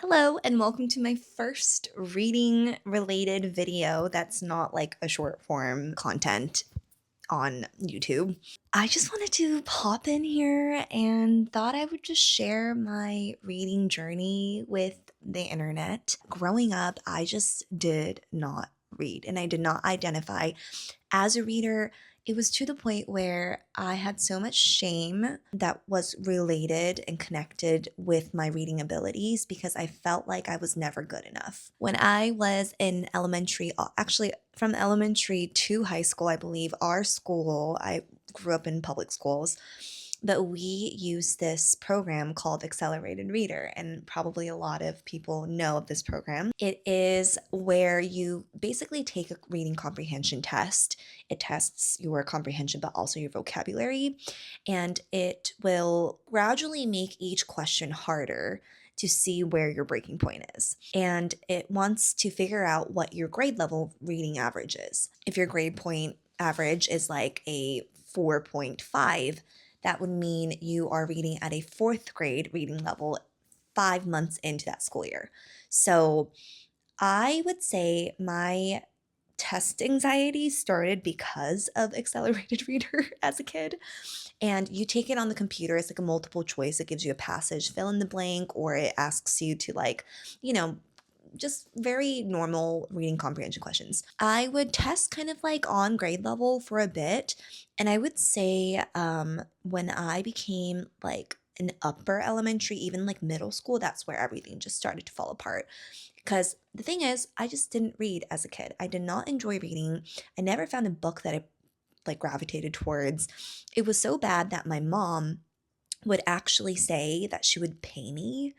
Hello, and welcome to my first reading related video that's not like a short form content on YouTube. I just wanted to pop in here and thought I would just share my reading journey with the internet. Growing up, I just did not read and I did not identify as a reader. It was to the point where I had so much shame that was related and connected with my reading abilities because I felt like I was never good enough. When I was in elementary, actually from elementary to high school, I believe, our school, I grew up in public schools, but we use this program called Accelerated Reader, and probably a lot of people know of this program. It is where you basically take a reading comprehension test. It tests your comprehension, but also your vocabulary, and it will gradually make each question harder to see where your breaking point is. And it wants to figure out what your grade level reading average is. If your grade point average is like a 4.5, that would mean you are reading at a fourth grade reading level 5 months into that school year. So I would say my test anxiety started because of Accelerated Reader as a kid. And you take it on the computer, it's like a multiple choice. It gives you a passage, fill in the blank, or it asks you to, like, you know, just very normal reading comprehension questions. I would test kind of like on grade level for a bit. And I would say when I became like an upper elementary, even like middle school, that's where everything just started to fall apart. Because the thing is, I just didn't read as a kid. I did not enjoy reading. I never found a book that I like gravitated towards. It was so bad that my mom would actually say that she would pay me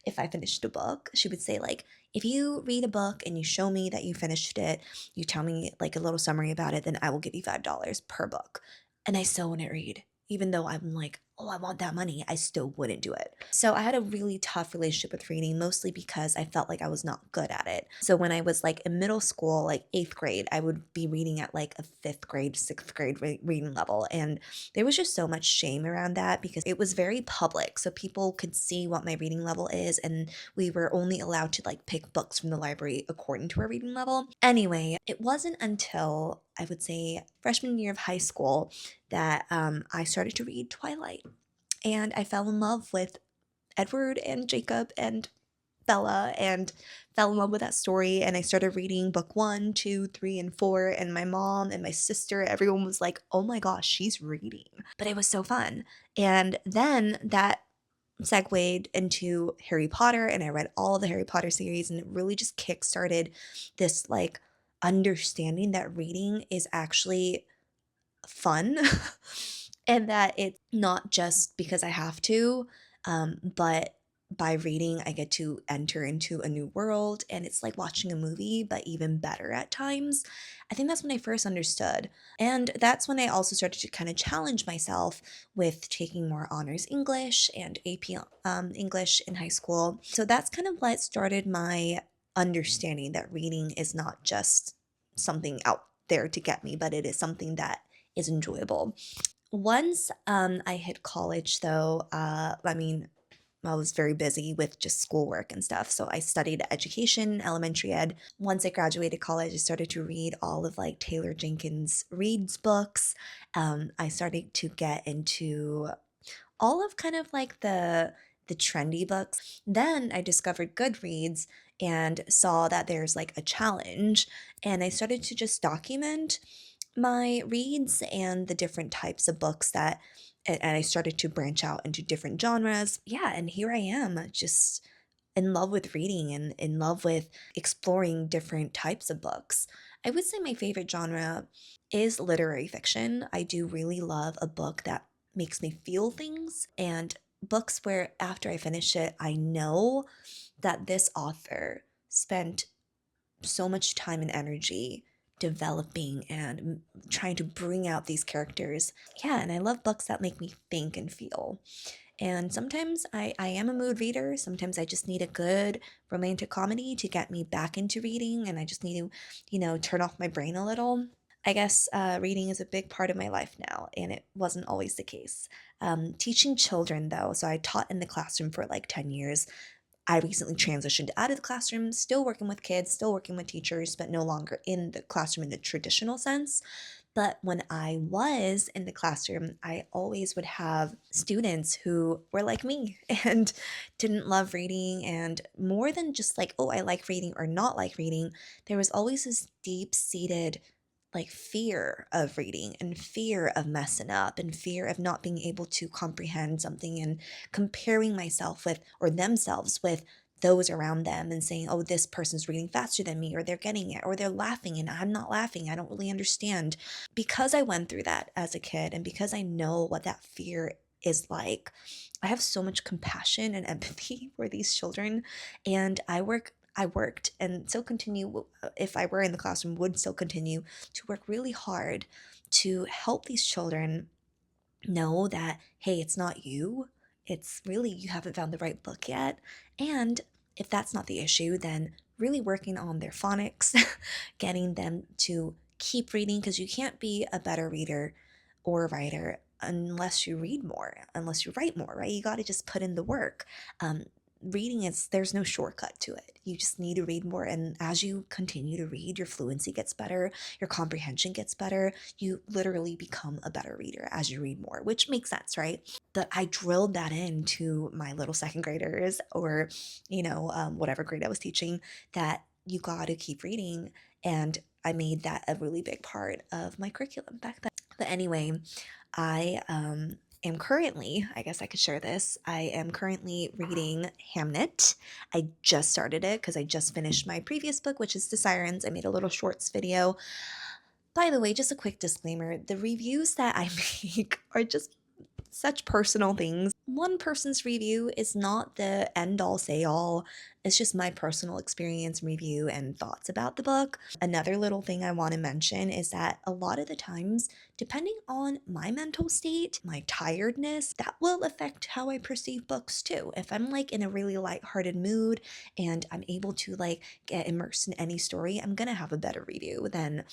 if I finished a book. She would say, like, if you read a book and you show me that you finished it, you tell me like a little summary about it, then I will give you $5 per book. And I still wouldn't read. Even though I'm like, oh, I want that money, I still wouldn't do it. So I had a really tough relationship with reading, mostly because I felt like I was not good at it. So when I was like in middle school, like eighth grade, I would be reading at like a fifth grade, sixth grade reading level. And there was just so much shame around that because it was very public. So people could see what my reading level is, and we were only allowed to like pick books from the library according to our reading level. Anyway, it wasn't until I would say freshman year of high school that I started to read Twilight. And I fell in love with Edward and Jacob and Bella and fell in love with that story. And I started reading book one, two, three, and four. And my mom and my sister, everyone was like, oh my gosh, she's reading. But it was so fun. And then that segued into Harry Potter, and I read all the Harry Potter series, and it really just kickstarted this like understanding that reading is actually fun and that it's not just because I have to, but by reading, I get to enter into a new world and it's like watching a movie, but even better at times. I think that's when I first understood. And that's when I also started to kind of challenge myself with taking more honors English and AP English in high school. So that's kind of what started my understanding that reading is not just something out there to get me, but it is something that is enjoyable. Once I hit college, though, I was very busy with just schoolwork and stuff. So I studied education, elementary ed. Once I graduated college, I started to read all of like Taylor Jenkins Reid's books. I started to get into all of kind of like the trendy books. Then I discovered Goodreads and saw that there's like a challenge, and I started to just document my reads and the different types of books that and I started to branch out into different genres. Yeah, and here I am, just in love with reading and in love with exploring different types of books. I would say my favorite genre is literary fiction. I do really love a book that makes me feel things, and books where after I finish it, I know that this author spent so much time and energy developing and trying to bring out these characters. Yeah, and I love books that make me think and feel. And sometimes I am a mood reader. Sometimes I just need a good romantic comedy to get me back into reading, and I just need to, turn off my brain a little. I guess reading is a big part of my life now, and it wasn't always the case. Teaching children, though, so I taught in the classroom for like 10 years. I recently transitioned out of the classroom, still working with kids, still working with teachers, but no longer in the classroom in the traditional sense. But when I was in the classroom, I always would have students who were like me and didn't love reading. And more than just like, oh, I like reading or not like reading, there was always this deep seated like fear of reading and fear of messing up and fear of not being able to comprehend something and comparing myself with or themselves with those around them and saying, oh, this person's reading faster than me, or they're getting it, or they're laughing and I'm not laughing. I don't really understand. Because I went through that as a kid and because I know what that fear is like, I have so much compassion and empathy for these children. And I worked and still continue, if I were in the classroom, would still continue to work really hard to help these children know that, hey, it's not you. It's really you haven't found the right book yet. And if that's not the issue, then really working on their phonics, getting them to keep reading, because you can't be a better reader or writer unless you read more, unless you write more, right? You got to just put in the work. Um, Reading is, there's no shortcut to it. You just need to read more. And as you continue to read, your fluency gets better, your comprehension gets better, you literally become a better reader as you read more, which makes sense, right? But I drilled that into my little second graders or, whatever grade I was teaching, that you got to keep reading. And I made that a really big part of my curriculum back then. But anyway, I am currently, I guess I could share this. I am currently reading Hamnet. I just started it because I just finished my previous book, which is The Sirens. I made a little shorts video. By the way, just a quick disclaimer, the reviews that I make are just such personal things. One person's review is not the end all say all. It's just my personal experience, review, and thoughts about the book. Another little thing I want to mention is that a lot of the times, depending on my mental state, my tiredness, that will affect how I perceive books too. If I'm like in a really lighthearted mood and I'm able to like get immersed in any story, I'm gonna have a better review than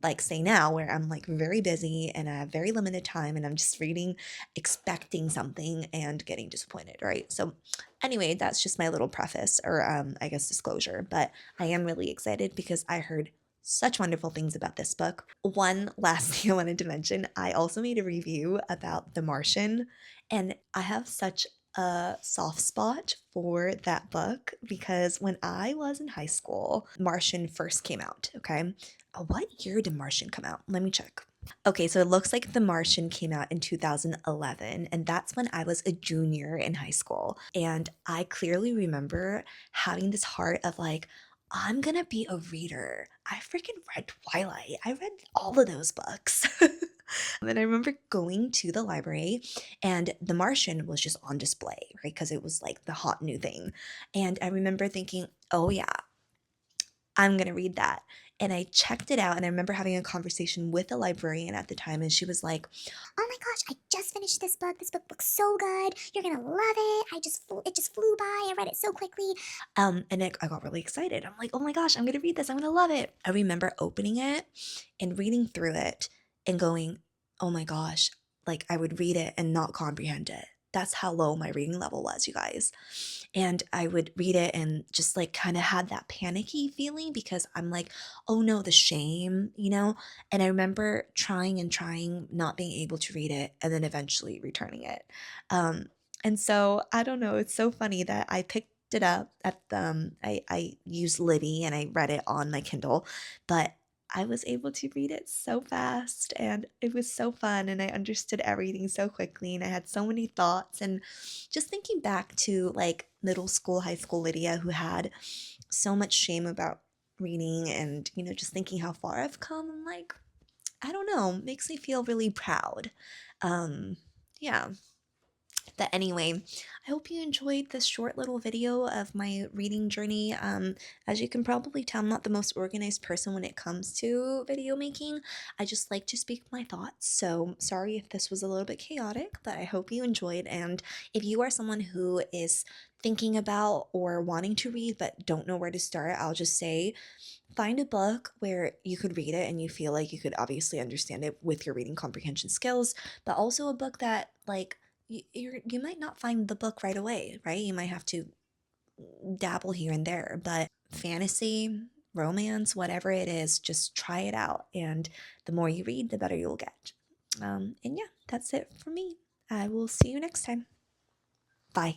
like say now where I'm like very busy and I have very limited time and I'm just reading expecting something and getting disappointed, right? So anyway, that's just my little preface or I guess disclosure, but I am really excited because I heard such wonderful things about this book. One last thing I wanted to mention, I also made a review about The Martian and I have such a soft spot for that book because when I was in high school, Martian first came out, okay? What year did Martian come out? Let me check. Okay, so it looks like The Martian came out in 2011, and that's when I was a junior in high school. And I clearly remember having this heart of like, I'm gonna be a reader. I freaking read Twilight. I read all of those books. And I remember going to the library and The Martian was just on display, right? Because it was like the hot new thing. And I remember thinking, oh yeah, I'm going to read that. And I checked it out and I remember having a conversation with a librarian at the time and she was like, Oh my gosh, I just finished this book. This book looks so good. You're gonna love it. It just flew by. I read it so quickly. I got really excited. I'm like, oh my gosh, I'm going to read this. I'm going to love it. I remember opening it and reading through it and going, oh my gosh, like I would read it and not comprehend it. That's how low my reading level was, you guys. And I would read it and just like kind of had that panicky feeling because I'm like, oh no, the shame, you know? And I remember trying and trying, not being able to read it, and then eventually returning it. And so I don't know, it's so funny that I picked it up at I used Libby and I read it on my Kindle, but I was able to read it so fast and it was so fun and I understood everything so quickly and I had so many thoughts and just thinking back to like middle school, high school Lydia who had so much shame about reading and just thinking how far I've come and like I don't know, makes me feel really proud. Yeah. But anyway, I hope you enjoyed this short little video of my reading journey. As you can probably tell, I'm not the most organized person when it comes to video making. I just like to speak my thoughts. So sorry if this was a little bit chaotic, but I hope you enjoyed. And if you are someone who is thinking about or wanting to read but don't know where to start, I'll just say find a book where you could read it and you feel like you could obviously understand it with your reading comprehension skills, but also a book that like you might not find the book right away, right? You might have to dabble here and there, but fantasy, romance, whatever it is, just try it out. And the more you read, the better you'll get. And yeah, that's it for me. I will see you next time. Bye.